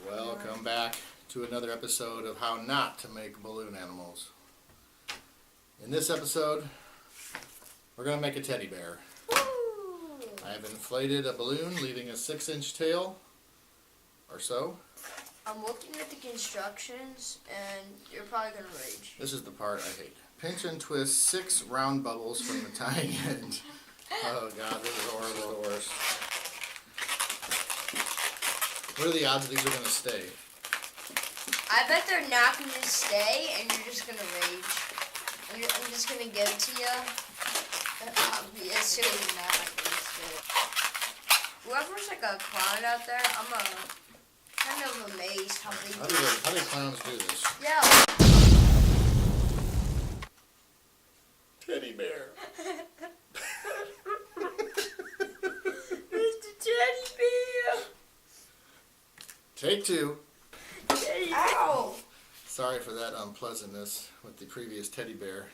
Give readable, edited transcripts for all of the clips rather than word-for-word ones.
Welcome back to another episode of How Not to Make Balloon Animals. In this episode, we're going to make a teddy bear. Woo! I have inflated a balloon, leaving a 6-inch tail or so. I'm looking at the constructions, and you're probably going to rage. This is the part I hate. Pinch and twist 6 round bubbles from the tying end. Oh God, this is horrible. The worst. What are the odds these are going to stay? I bet they're not going to stay, and you're just going to rage. I'm just going to give it to you. Obviously not going to stay. Whoever's like a clown out there, I'm kind of amazed how they do it. How do clowns do this? Yeah. Teddy bear. Mr. Teddy Bear. Take 2. Teddy Bear. Ow! Sorry for that unpleasantness with the previous teddy bear.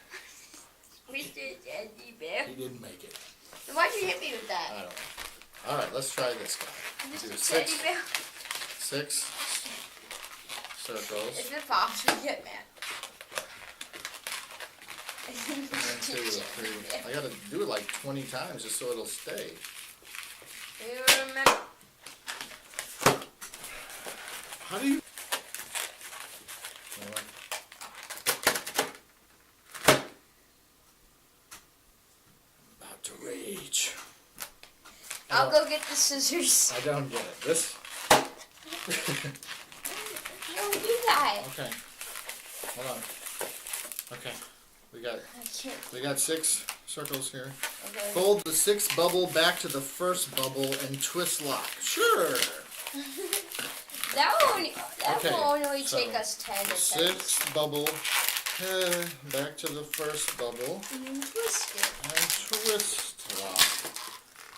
Mr. Teddy Bear. He didn't make it. Then why'd you hit me with that? I don't know. Alright, let's try this guy. Do Mr. 6 Teddy Bear. circles. If it pops, we get mad. 1, 2, 3. I gotta do it like 20 times just so it'll stay. How do you... I'm about to rage. I'll go get the scissors. I don't get it. This... No, do that. Okay. Hold on. Okay. We got 6 circles here. Okay. Fold the 6th bubble back to the first bubble and twist lock. Sure. That will only so take us 10 attempts. 6th bubble back to the first bubble Twist it. and twist lock.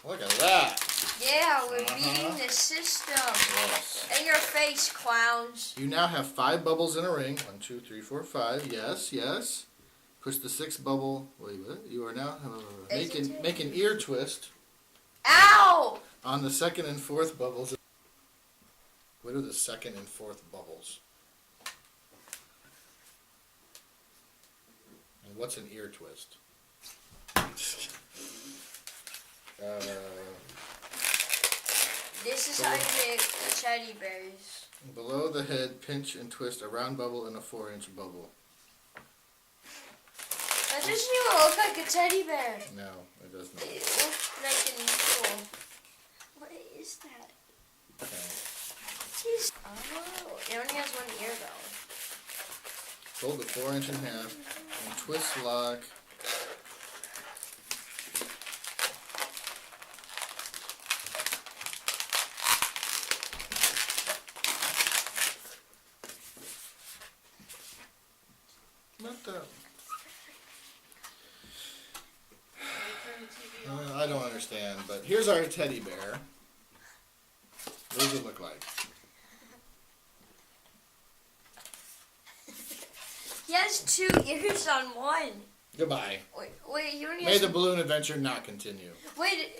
Look at that. Yeah, we're beating the system. Yes. In your face, clowns. You now have 5 bubbles in a ring. 1, 2, 3, 4, 5. Yes, yes. Push the 6th bubble. Wait, what? You are now make an ear twist. Ow! On the 2nd and 4th bubbles. What are the 2nd and 4th bubbles? And what's an ear twist? This is how you make the teddy bears. Below the head, pinch and twist a round bubble and a 4-inch bubble. That doesn't even look like a teddy bear. No, it doesn't. It looks like an eagle. What is that? Okay. Oh, it only has 1 ear though. Fold the 4-inch in half and twist lock. What the? I don't understand, but here's our teddy bear. What does it look like? He has 2 ears on one. Goodbye. Wait, he only May has... the balloon adventure not continue. Wait,